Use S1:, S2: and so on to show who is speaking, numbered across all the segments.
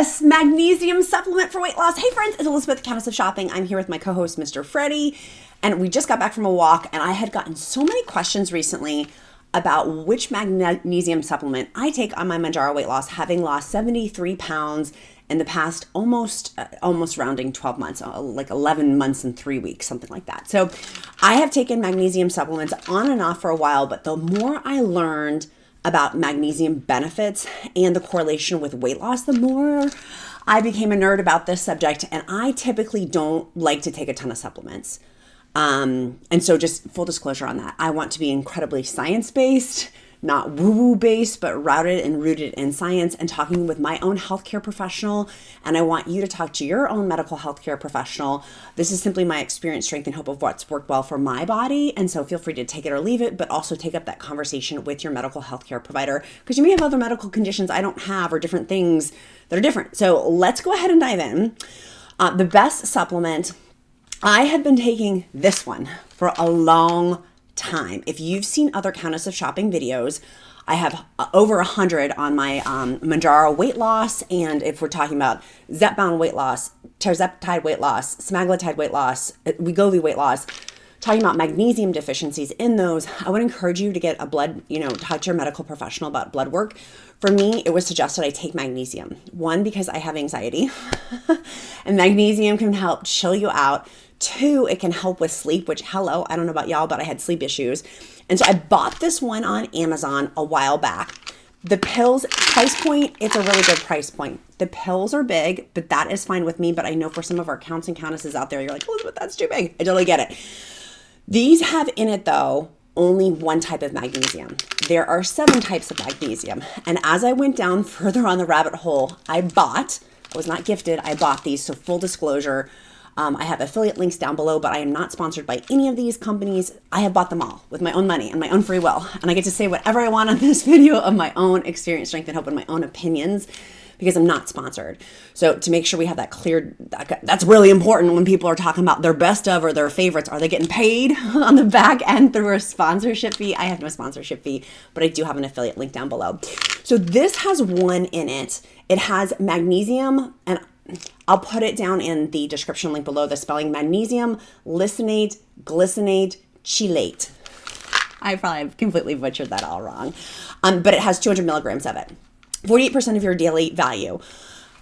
S1: Yes, magnesium supplement for weight loss. Hey friends, it's Elizabeth, Countess of Shopping. I'm here with my co-host, Mr. Freddie, and we just got back from a walk, and I had gotten so many questions recently about which magnesium supplement I take on my Mounjaro weight loss, having lost 73 pounds in the past almost rounding 12 months, like 11 months and 3 weeks, something like that. So I have taken magnesium supplements on and off for a while, but the more I learned about magnesium benefits and the correlation with weight loss, the more I became a nerd about this subject. And I typically don't like to take a ton of supplements. And so just full disclosure on that, I want to be incredibly science-based, not woo-woo based, but routed and rooted in science and talking with my own healthcare professional. And I want you to talk to your own medical healthcare professional. This is simply my experience, strength, and hope of what's worked well for my body. And so feel free to take it or leave it, but also take up that conversation with your medical healthcare provider, because you may have other medical conditions I don't have or different things that are different. So let's go ahead and dive in. The best supplement, I have been taking this one for a long time. If you've seen other Countess of Shopping videos, I have over 100 on my Mounjaro weight loss. And if we're talking about ZEPBOUND weight loss, tirzepatide weight loss, semaglutide weight loss, WEGOVY weight loss, talking about magnesium deficiencies in those, I would encourage you to get a blood, talk to your medical professional about blood work. For me, it was suggested I take magnesium. One, because I have anxiety and magnesium can help chill you out. Two, it can help with sleep, which, hello, I don't know about y'all, but I had sleep issues. And so I bought this one on Amazon a while back. The pills price point, it's a really good price point. The pills are big, but that is fine with me. But I know for some of our counts and countesses out there, you're like, Elizabeth, that's too big. I totally get it. These have in it, though, only one type of magnesium. There are 7 types of magnesium. And as I went down further on the rabbit hole, I was not gifted, I bought these. So full disclosure, I have affiliate links down below, but I am not sponsored by any of these companies. I have bought them all with my own money and my own free will. And I get to say whatever I want on this video of my own experience, strength, and hope, and my own opinions, because I'm not sponsored. So to make sure we have that cleared, that's really important when people are talking about their best of or their favorites. Are they getting paid on the back end through a sponsorship fee? I have no sponsorship fee, but I do have an affiliate link down below. So this has one in it. It has magnesium, and I'll put it down in the description link below, the spelling: magnesium, lisinate, glycinate, chelate. I probably completely butchered that all wrong. But it has 200 milligrams of it. 48% of your daily value.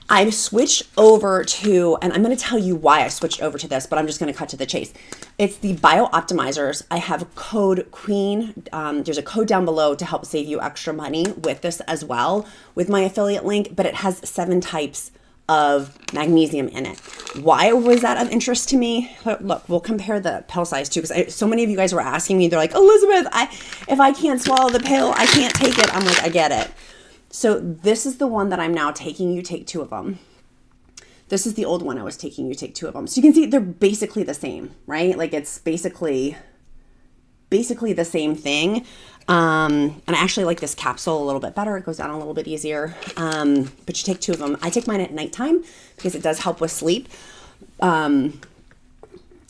S1: I've switched over to, and I'm going to tell you why I switched over to this, but I'm just going to cut to the chase. It's the Bio Optimizers. I have code QUEEN. There's a code down below to help save you extra money with this as well with my affiliate link, but it has 7 types of magnesium in it. Why was that of interest to me? Look, we'll compare the pill size too, because so many of you guys were asking me, they're like, Elizabeth, if I can't swallow the pill, I can't take it. I'm like, I get it. So this is the one that I'm now taking. You take 2 of them. This is the old one I was taking. You take 2 of them. So you can see they're basically the same, right? Like it's basically the same thing. And I actually like this capsule a little bit better. It goes down a little bit easier. But you take 2 of them. I take mine at nighttime because it does help with sleep. And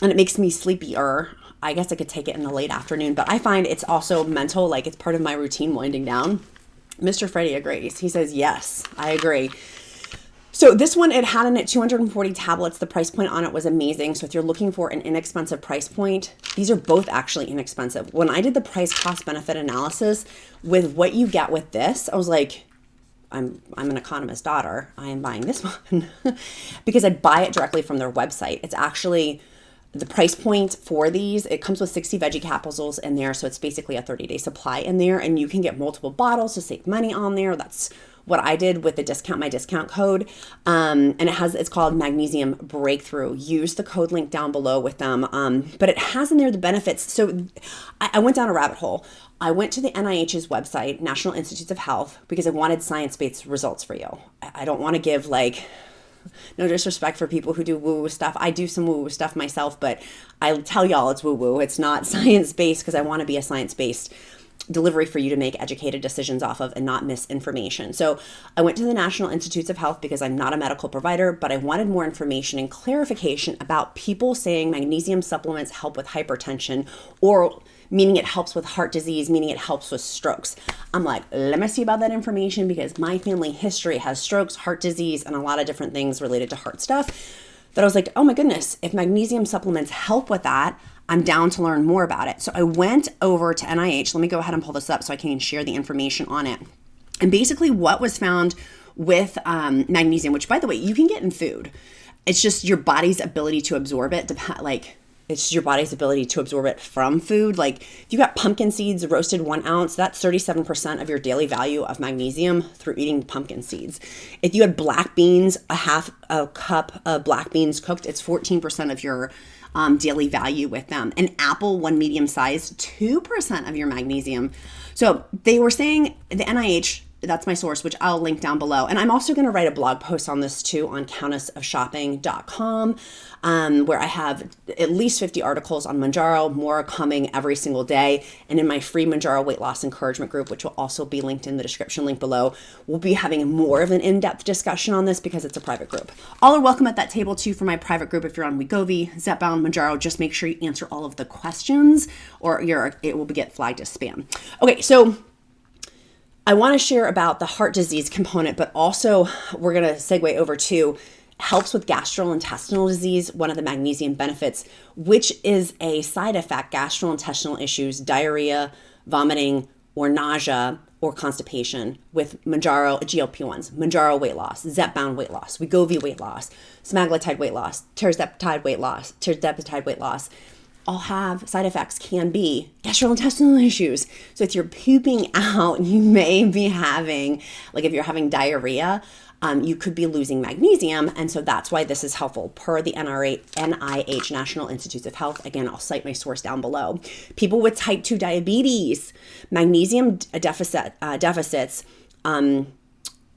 S1: it makes me sleepier. I guess I could take it in the late afternoon, but I find it's also mental, like it's part of my routine winding down. Mr. Freddie agrees. He says, yes, I agree. So this one, it had in it 240 tablets. The price point on it was amazing. So if you're looking for an inexpensive price point, these are both actually inexpensive. When I did the price cost benefit analysis with what you get with this, I was like, I'm an economist's daughter. I am buying this one because I buy it directly from their website. It's actually the price point for these. It comes with 60 veggie capsules in there. So it's basically a 30-day supply in there, and you can get multiple bottles to save money on there. That's what I did with the discount, my discount code. And it's called Magnesium Breakthrough. Use the code link down below with them. But it has in there the benefits. So I went down a rabbit hole. I went to the NIH's website, National Institutes of Health, because I wanted science-based results for you. I don't want to give no disrespect for people who do woo-woo stuff. I do some woo-woo stuff myself, but I tell y'all it's woo-woo. It's not science-based because I want to be a science-based delivery for you to make educated decisions off of and not misinformation. So I went to the National Institutes of Health because I'm not a medical provider, but I wanted more information and clarification about people saying magnesium supplements help with hypertension or meaning it helps with heart disease, meaning it helps with strokes. I'm like, let me see about that information because my family history has strokes, heart disease, and a lot of different things related to heart stuff that I was like, oh my goodness, if magnesium supplements help with that, I'm down to learn more about it. So I went over to NIH. Let me go ahead and pull this up so I can share the information on it. And basically what was found with magnesium, which by the way, you can get in food. It's just your body's ability to absorb it. It's your body's ability to absorb it from food. Like if you got pumpkin seeds roasted 1 ounce, that's 37% of your daily value of magnesium through eating pumpkin seeds. If you had black beans, a half a cup of black beans cooked, it's 14% of your daily value with them. An apple, 1 medium size, 2% of your magnesium. So they were saying, the NIH, that's my source, which I'll link down below. And I'm also going to write a blog post on this too on countessofshopping.com, where I have at least 50 articles on Mounjaro, more coming every single day. And in my free Mounjaro weight loss encouragement group, which will also be linked in the description link below, we'll be having more of an in-depth discussion on this because it's a private group. All are welcome at that table too for my private group. If you're on WEGOVY, ZEPBOUND, Mounjaro, just make sure you answer all of the questions or it will get flagged as spam. Okay, so I want to share about the heart disease component, but also we're going to segue over to helps with gastrointestinal disease, one of the magnesium benefits, which is a side effect, gastrointestinal issues, diarrhea, vomiting, or nausea, or constipation with Mounjaro, GLP-1s, Mounjaro weight loss, ZEPBOUND weight loss, WEGOVY weight loss, semaglutide weight loss, tirzepatide weight loss, all have side effects, can be gastrointestinal issues. So if you're pooping out, you may be having, like if you're having diarrhea, you could be losing magnesium. And so that's why this is helpful per the NIH, National Institutes of Health. Again, I'll cite my source down below. People with type 2 diabetes, magnesium deficits,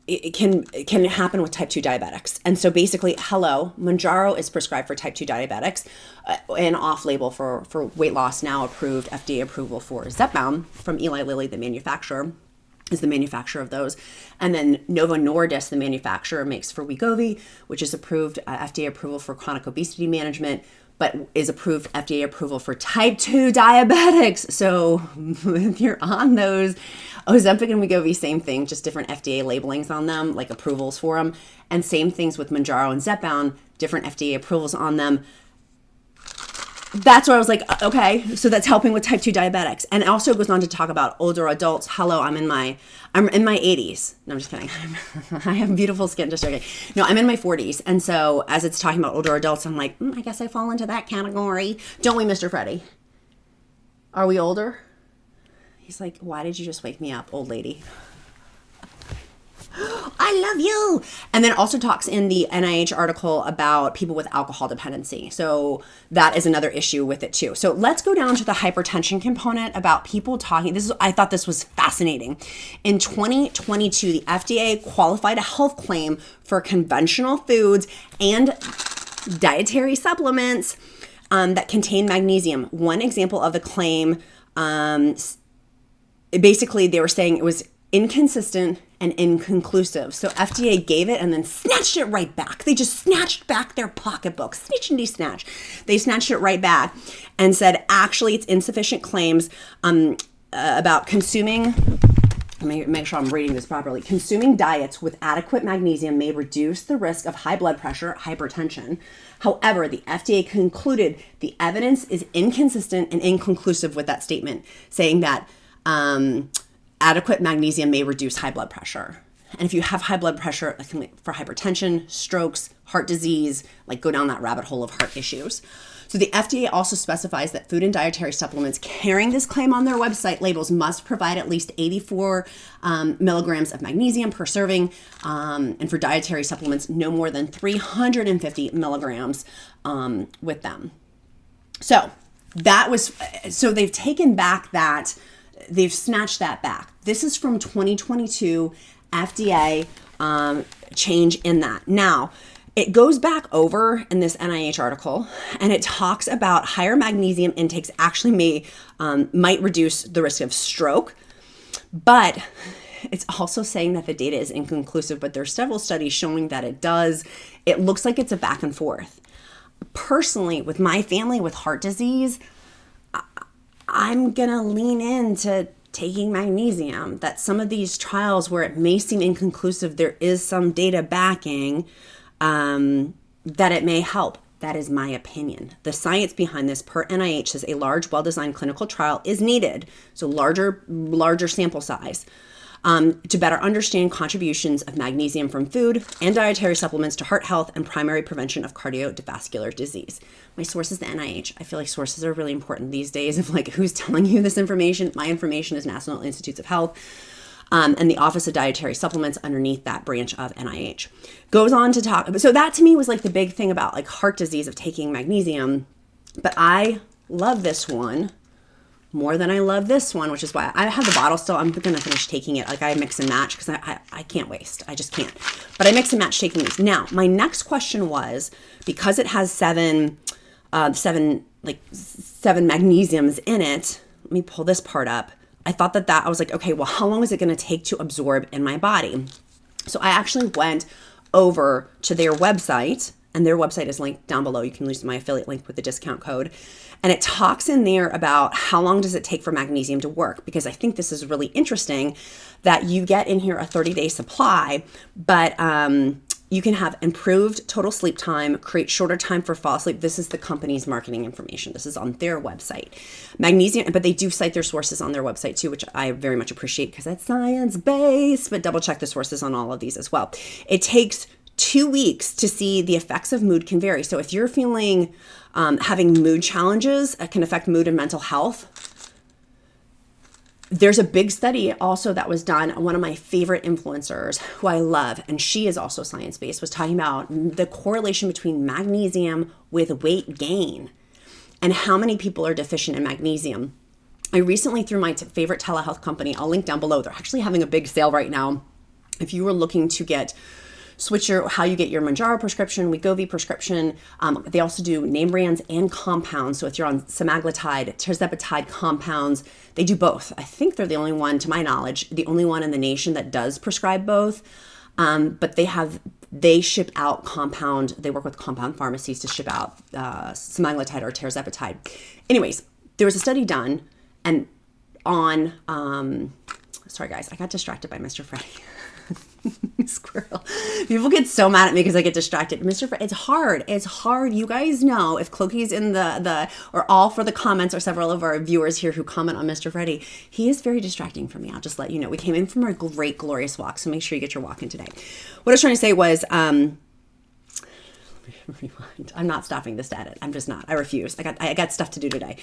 S1: it can happen with type 2 diabetics. And so basically, Mounjaro is prescribed for type 2 diabetics and off-label for weight loss, now approved, FDA approval for ZEPBOUND from Eli Lilly, the manufacturer, is the manufacturer of those. And then Novo Nordisk, the manufacturer, makes for WEGOVY, which is approved, FDA approval for chronic obesity management, but is approved FDA approval for type 2 diabetics. So if you're on those, Ozempic and Wegovy, same thing, just different FDA labelings on them, like approvals for them. And same things with Mounjaro and ZEPBOUND, different FDA approvals on them. That's where I was like, okay, so that's helping with type 2 diabetics. And it also goes on to talk about older adults. I'm in my 80s. No, I'm just kidding. I have beautiful skin, just joking. No, I'm in my 40s. And so as it's talking about older adults, I'm like, I guess I fall into that category. Don't we, Mr. Freddie? Are we older? He's like, why did you just wake me up, old lady? I love you. And then also talks in the NIH article about people with alcohol dependency. So that is another issue with it too. So let's go down to the hypertension component about people talking. I thought this was fascinating. In 2022, the FDA qualified a health claim for conventional foods and dietary supplements that contain magnesium. One example of the claim, basically they were saying it was inconsistent and inconclusive. So FDA gave it and then snatched it right back. They just snatched back their pocketbook. Snitch and de-snatch. They snatched it right back and said, actually, it's insufficient claims about consuming, let me make sure I'm reading this properly. Consuming diets with adequate magnesium may reduce the risk of high blood pressure, hypertension. However, the FDA concluded the evidence is inconsistent and inconclusive with that statement, saying that adequate magnesium may reduce high blood pressure. And if you have high blood pressure for hypertension, strokes, heart disease, like go down that rabbit hole of heart issues. So the FDA also specifies that food and dietary supplements carrying this claim on their website labels must provide at least 84 milligrams of magnesium per serving. And for dietary supplements, no more than 350 milligrams with them. So they've taken back that. They've snatched that back. This is from 2022 FDA change in that. Now, it goes back over in this NIH article, and it talks about higher magnesium intakes actually might reduce the risk of stroke, but it's also saying that the data is inconclusive, but there's several studies showing that it does. It looks like it's a back and forth. Personally, with my family with heart disease, I'm going to lean into taking magnesium, that some of these trials where it may seem inconclusive, there is some data backing that it may help. That is my opinion. The science behind this per NIH says a large, well-designed clinical trial is needed. So larger sample size to better understand contributions of magnesium from food and dietary supplements to heart health and primary prevention of cardiovascular disease. My source is the NIH. I feel like sources are really important these days of like who's telling you this information. My information is National Institutes of Health. And the Office of Dietary Supplements underneath that branch of NIH. Goes on to talk, so that to me was like the big thing about like heart disease of taking magnesium. But I love this one more than I love this one, which is why I have the bottle still. I'm going to finish taking it. Like I mix and match because I can't waste. I just can't. But I mix and match taking these. Now, my next question was, because it has seven magnesiums in it, let me pull this part up. I thought that I was like, okay, well, how long is it going to take to absorb in my body? So I actually went over to their website, and their website is linked down below. You can use my affiliate link with the discount code. And it talks in there about how long does it take for magnesium to work, because I think this is really interesting that you get in here a 30-day supply, but you can have improved total sleep time, create shorter time for fall asleep. This is the company's marketing information. This is on their website. Magnesium, but they do cite their sources on their website too, which I very much appreciate because it's science-based, but double check the sources on all of these as well. It takes 2 weeks to see the effects of mood can vary. So if you're feeling having mood challenges, it can affect mood and mental health. There's a big study also that was done. One of my favorite influencers who I love, and she is also science-based, was talking about the correlation between magnesium with weight gain and how many people are deficient in magnesium. I recently, through my favorite telehealth company, I'll link down below, they're actually having a big sale right now. If you were looking to switch how you get your Mounjaro prescription, WEGOVY prescription. They also do name brands and compounds. So if you're on semaglutide, tirzepatide compounds, they do both. I think they're the only one, to my knowledge, the only one in the nation that does prescribe both. But they ship out compound. They work with compound pharmacies to ship out semaglutide or tirzepatide. Anyways, there was a study done, and on sorry guys, I got distracted by Mr. Freddy. Squirrel. People get so mad at me because I get distracted. Mr. Fred, it's hard. It's hard. You guys know if Cloaky's in or all for the comments, or several of our viewers here who comment on Mr. Freddy, he is very distracting for me. I'll just let you know. We came in from our great, glorious walk, so make sure you get your walk in today. What I was trying to say was, rewind. I'm not stopping this edit. I'm just not. I refuse. I got stuff to do today.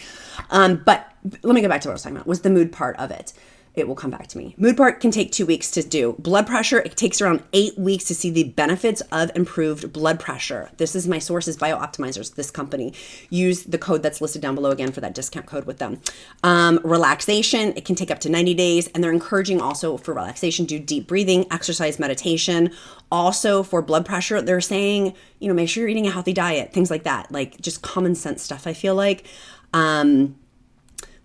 S1: But let me go back to what I was talking about, was the mood part of it. It will come back to me. Mood part can take 2 weeks to do. Blood pressure, it takes around 8 weeks to see the benefits of improved blood pressure. This is my sources, BioOptimizers, this company. Use the code that's listed down below again for that discount code with them. Relaxation, it can take up to 90 days. And they're encouraging also for relaxation, do deep breathing, exercise, meditation. Also for blood pressure, they're saying, make sure you're eating a healthy diet, things like that. Like just common sense stuff, I feel like.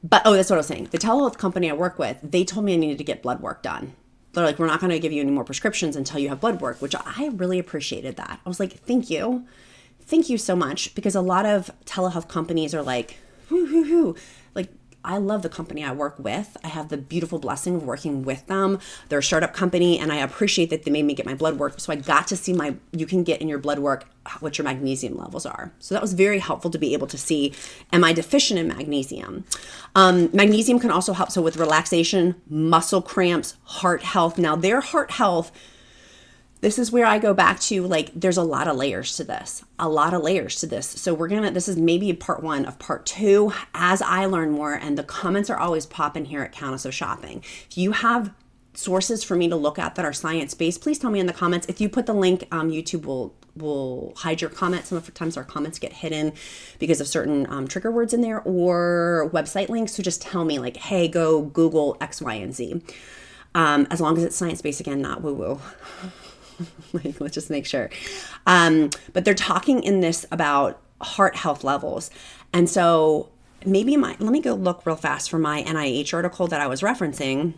S1: But, that's what I was saying. The telehealth company I work with, they told me I needed to get blood work done. They're like, we're not going to give you any more prescriptions until you have blood work, which I really appreciated that. I was like, thank you. Thank you so much. Because a lot of telehealth companies are like, like, I love the company I work with. I have the beautiful blessing of working with them. They're a startup company, and I appreciate that they made me get my blood work. So I got to see you can get in your blood work what your magnesium levels are. So that was very helpful to be able to see, am I deficient in magnesium? Magnesium can also help with relaxation, muscle cramps, heart health. Now their heart health, this is where I go back to, there's a lot of layers to this, So this is maybe part 1 of part 2 as I learn more, and the comments are always popping here at Countess of Shopping. If you have sources for me to look at that are science-based, please tell me in the comments. If you put the link, YouTube will hide your comments. Sometimes our comments get hidden because of certain trigger words in there or website links. So just tell me hey, go Google X, Y, and Z. As long as it's science-based, again, not woo-woo. Let's just make sure. But they're talking in this about heart health levels. And so maybe let me go look real fast for my NIH article that I was referencing.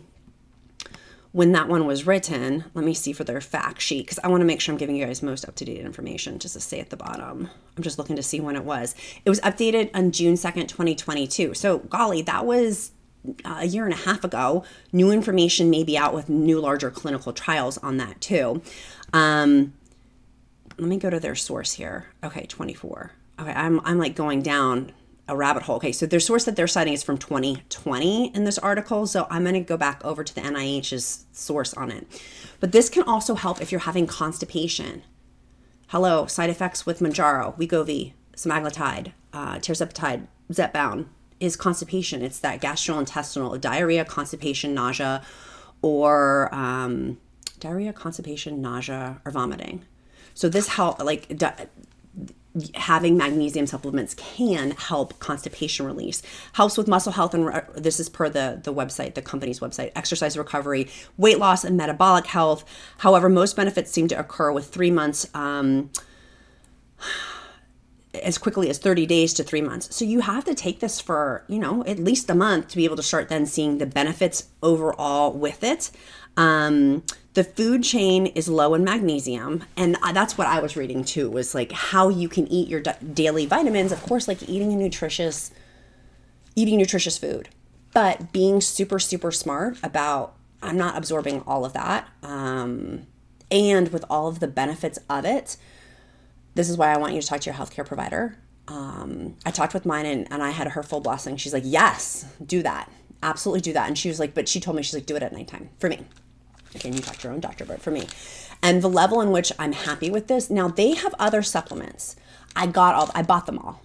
S1: when that one was written. Let me see for their fact sheet, because I want to make sure I'm giving you guys most up-to-date information, just to say at the bottom. I'm just looking to see when it was. It was updated on June 2nd, 2022. So golly, that was a year and a half ago. New information may be out with new larger clinical trials on that too. Let me go to their source here. Okay, 24. Okay, I'm like going down a rabbit hole. Okay, so their source that they're citing is from 2020 in this article. So I'm going to go back over to the NIH's source on it. But this can also help if you're having constipation. Hello, side effects with Mounjaro, WEGOVY, semaglutide, tirzepatide, ZEPBOUND is constipation. It's that gastrointestinal diarrhea, constipation, nausea, or diarrhea, constipation, nausea, or vomiting. So this help, like having magnesium supplements can help constipation release. Helps with muscle health, and this is per the website, the company's website, exercise recovery, weight loss, and metabolic health. However, most benefits seem to occur with 3 months, as quickly as 30 days to 3 months. So you have to take this for, at least a month to be able to start then seeing the benefits overall with it. The food chain is low in magnesium, and that's what I was reading too, was like how you can eat your daily vitamins, of course, like eating nutritious food, but being super, super smart about, I'm not absorbing all of that. And with all of the benefits of it, this is why I want you to talk to your healthcare provider. I talked with mine and I had her full blessing. She's like, yes, do that. Absolutely do that. And she was like, but she told me, she's like, do it at nighttime for me. Again, you talk to your own doctor, but for me. And the level in which I'm happy with this. Now they have other supplements. I bought them all.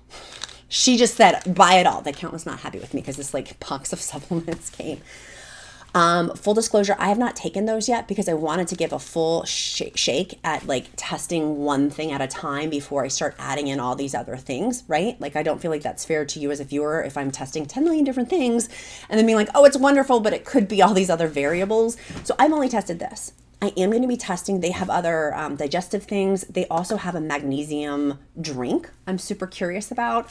S1: She just said, buy it all. The account was not happy with me because this like box of supplements came. Full disclosure, I have not taken those yet because I wanted to give a full shake at like testing one thing at a time before I start adding in all these other things, right? Like I don't feel like that's fair to you as a viewer if I'm testing 10 million different things and then being like, oh, it's wonderful, but it could be all these other variables. So I've only tested this. I am going to be testing. They have other digestive things. They also have a magnesium drink I'm super curious about.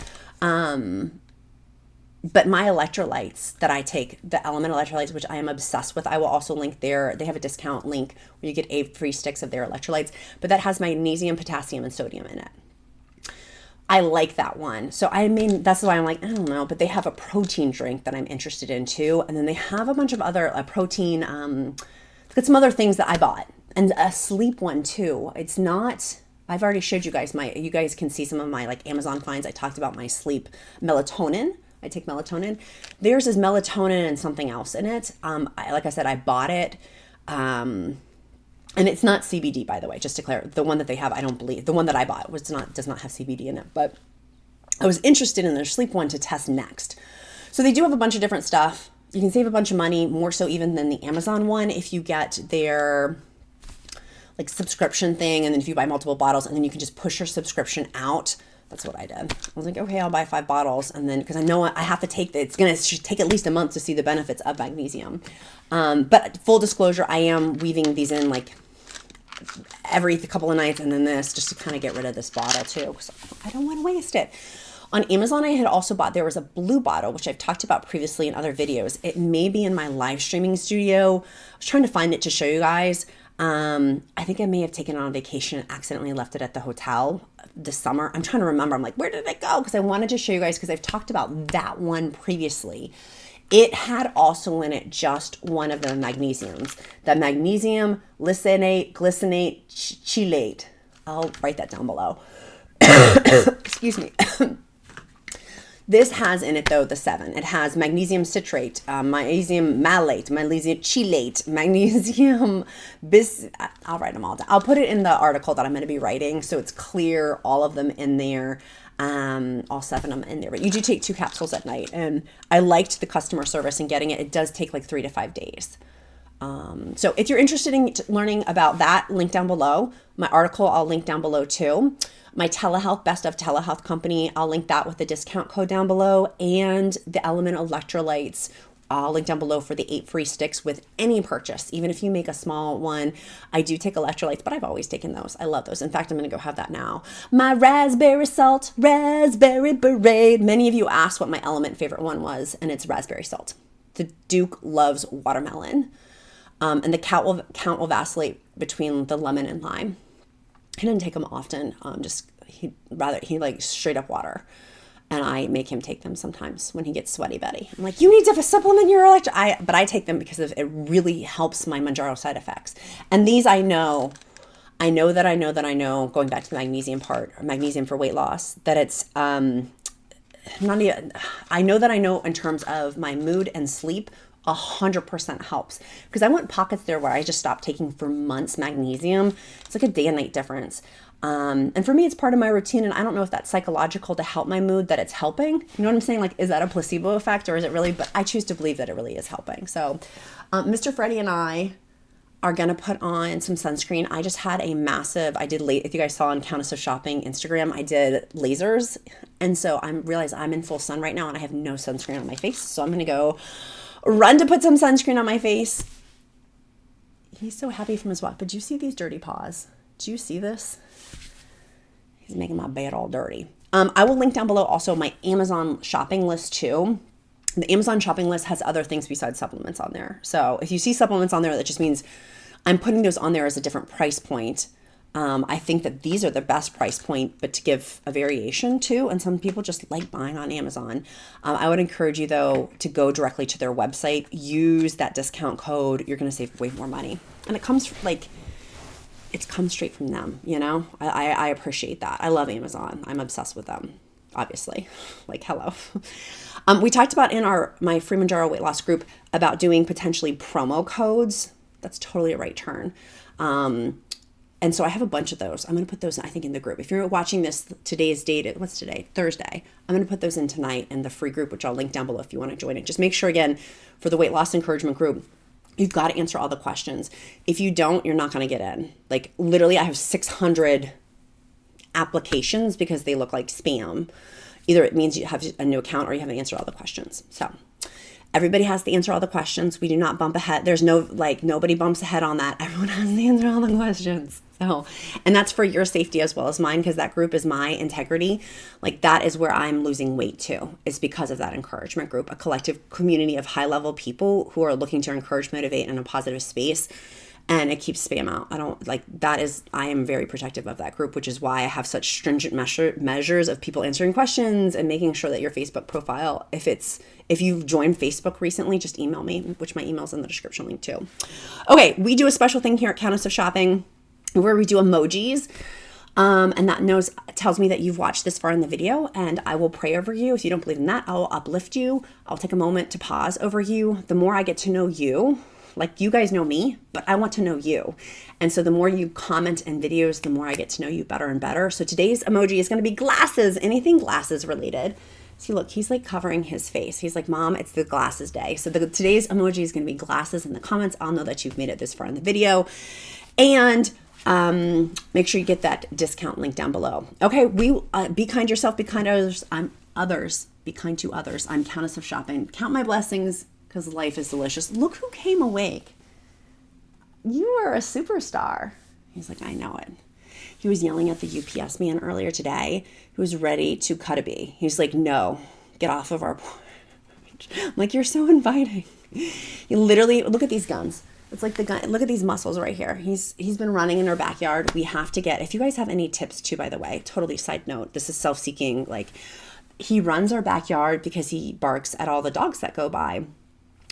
S1: But my electrolytes that I take, the LMNT electrolytes, which I am obsessed with, I will also link there. They have a discount link where you get 8 free sticks of their electrolytes, but that has magnesium, potassium, and sodium in it. I like that one. So I mean, that's why I'm like, I don't know, but they have a protein drink that I'm interested in too. And then they have a bunch of other protein, got some other things that I bought, and a sleep one too. It's not, I've already showed you guys you guys can see some of my like Amazon finds. I talked about my sleep melatonin. I take melatonin. Theirs is melatonin and something else in it. Like I said, I bought it. And it's not CBD, by the way, just to clarify. The one that they have, I don't believe, the one that I bought does not have CBD in it, but I was interested in their sleep one to test next. So they do have a bunch of different stuff. You can save a bunch of money, more so even than the Amazon one, if you get their like subscription thing. And then if you buy multiple bottles and then you can just push your subscription out. That's what I did. I was like, okay, I'll buy 5 bottles. And then, because I know I have to take it's going to take at least a month to see the benefits of magnesium. But full disclosure, I am weaving these in like every couple of nights and then this, just to kind of get rid of this bottle too, because I don't want to waste it. On Amazon, I had also bought, there was a blue bottle, which I've talked about previously in other videos. It may be in my live streaming studio. I was trying to find it to show you guys. I think I may have taken it on vacation and accidentally left it at the hotel this summer. I'm trying to remember. I'm like, where did it go? Because I wanted to show you guys, because I've talked about that one previously. It had also in it just one of the magnesiums, the magnesium glycinate chelate. I'll write that down below. Excuse me. This has in it, though, the 7. It has magnesium citrate, magnesium malate, magnesium chelate, magnesium I'll write them all down. I'll put it in the article that I'm going to be writing, so it's clear, all of them in there, all 7 of them in there. But you do take 2 capsules at night, and I liked the customer service and getting it. It does take like 3 to 5 days. So if you're interested in learning about that, link down below. My article, I'll link down below too. My Telehealth, Best of Telehealth company, I'll link that with the discount code down below. And the LMNT electrolytes, I'll link down below for the 8 free sticks with any purchase. Even if you make a small one, I do take electrolytes, but I've always taken those. I love those. In fact, I'm going to go have that now. My raspberry salt, raspberry beret. Many of you asked what my LMNT favorite one was, and it's raspberry salt. The Duke loves watermelon. And the count will vacillate between the lemon and lime. He doesn't take them often. He like straight up water. And I make him take them sometimes when he gets sweaty Betty. I'm like, you need to supplement your but I take them because it really helps my Mounjaro side effects. And these I know, going back to the magnesium part, magnesium for weight loss, that it's not even, I know in terms of my mood and sleep, 100% helps, because I went pockets there where I just stopped taking for months magnesium. It's like a day and night difference. And for me, it's part of my routine. And I don't know if that's psychological to help my mood, that it's helping. You know what I'm saying? Like, is that a placebo effect or is it really? But I choose to believe that it really is helping. So Mr. Freddie and I are going to put on some sunscreen. I just had if you guys saw on Countess of Shopping Instagram, I did lasers. And so I realized I'm in full sun right now and I have no sunscreen on my face. So I'm going to go run to put some sunscreen on my face. He's so happy from his walk. But do you see these dirty paws? Do you see this? He's making my bed all dirty. I will link down below also my Amazon shopping list too. The Amazon shopping list has other things besides supplements on there. So if you see supplements on there, that just means I'm putting those on there as a different price point. I think that these are the best price point, but to give a variation too. And some people just like buying on Amazon. I would encourage you though to go directly to their website, use that discount code. You're going to save way more money. And it comes straight from them, you know? I appreciate that. I love Amazon. I'm obsessed with them, obviously. Like, hello. We talked about in my free Mounjaro weight loss group about doing potentially promo codes. That's totally a right turn. And so I have a bunch of those. I'm going to put those, I think, in the group. If you're watching this, today's date, what's today? Thursday. I'm going to put those in tonight in the free group, which I'll link down below if you want to join it. Just make sure, again, for the weight loss encouragement group, you've got to answer all the questions. If you don't, you're not going to get in. Like, literally, I have 600 applications because they look like spam. Either it means you have a new account or you haven't answered all the questions. So everybody has to answer all the questions. We do not bump ahead. There's nobody bumps ahead on that. Everyone has to answer all the questions. So, and that's for your safety as well as mine, because that group is my integrity. Like, that is where I'm losing weight too, is because of that encouragement group, a collective community of high level people who are looking to encourage, motivate in a positive space. And it keeps spam out. I am very protective of that group, which is why I have such stringent measures of people answering questions and making sure that your Facebook profile, if you've joined Facebook recently, just email me, which my email's in the description link too. Okay, we do a special thing here at Countess of Shopping where we do emojis. And that tells me that you've watched this far in the video, and I will pray over you. If you don't believe in that, I will uplift you. I'll take a moment to pause over you. The more I get to know you, like, you guys know me, but I want to know you. And so the more you comment in videos, the more I get to know you better and better. So today's emoji is going to be glasses, anything glasses related. See, look, he's like covering his face. He's like, Mom, it's the glasses day. So today's emoji is going to be glasses in the comments. I'll know that you've made it this far in the video. And make sure you get that discount link down below. Okay, be kind to yourself, be kind to others. Be kind to others. I'm Countess of Shopping. Count my blessings, because life is delicious. Look who came awake. You are a superstar. He's like, I know it. He was yelling at the UPS man earlier today who was ready to cut a bee. He's like, no, get off of our porch. I'm like, you're so inviting. You literally, look at these guns. It's like the gun. Look at these muscles right here. He's been running in our backyard. We have to if you guys have any tips too, by the way, totally side note, this is self-seeking. Like, he runs our backyard because he barks at all the dogs that go by.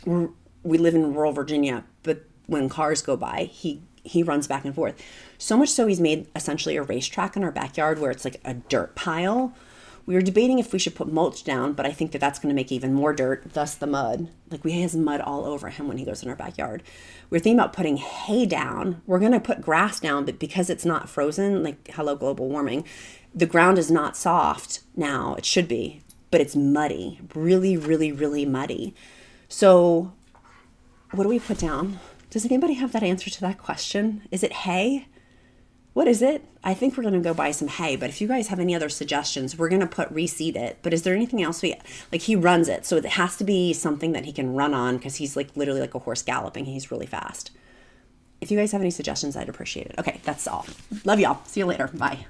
S1: We live in rural Virginia, but when cars go by, he runs back and forth. So much so he's made essentially a racetrack in our backyard where it's like a dirt pile. We were debating if we should put mulch down, but I think that that's going to make even more dirt, thus the mud. Like, he has mud all over him when he goes in our backyard. We're thinking about putting hay down. We're going to put grass down, but because it's not frozen, like, hello, global warming, the ground is not soft now. It should be, but it's muddy, really, really, really muddy. So what do we put down? Does anybody have that answer to that question? Is it hay? What is it? I think we're going to go buy some hay, but if you guys have any other suggestions, we're going to reseed it. But is there anything else he runs it, so it has to be something that he can run on, because he's like literally like a horse galloping. He's really fast. If you guys have any suggestions, I'd appreciate it. Okay, that's all. Love y'all. See you later. Bye.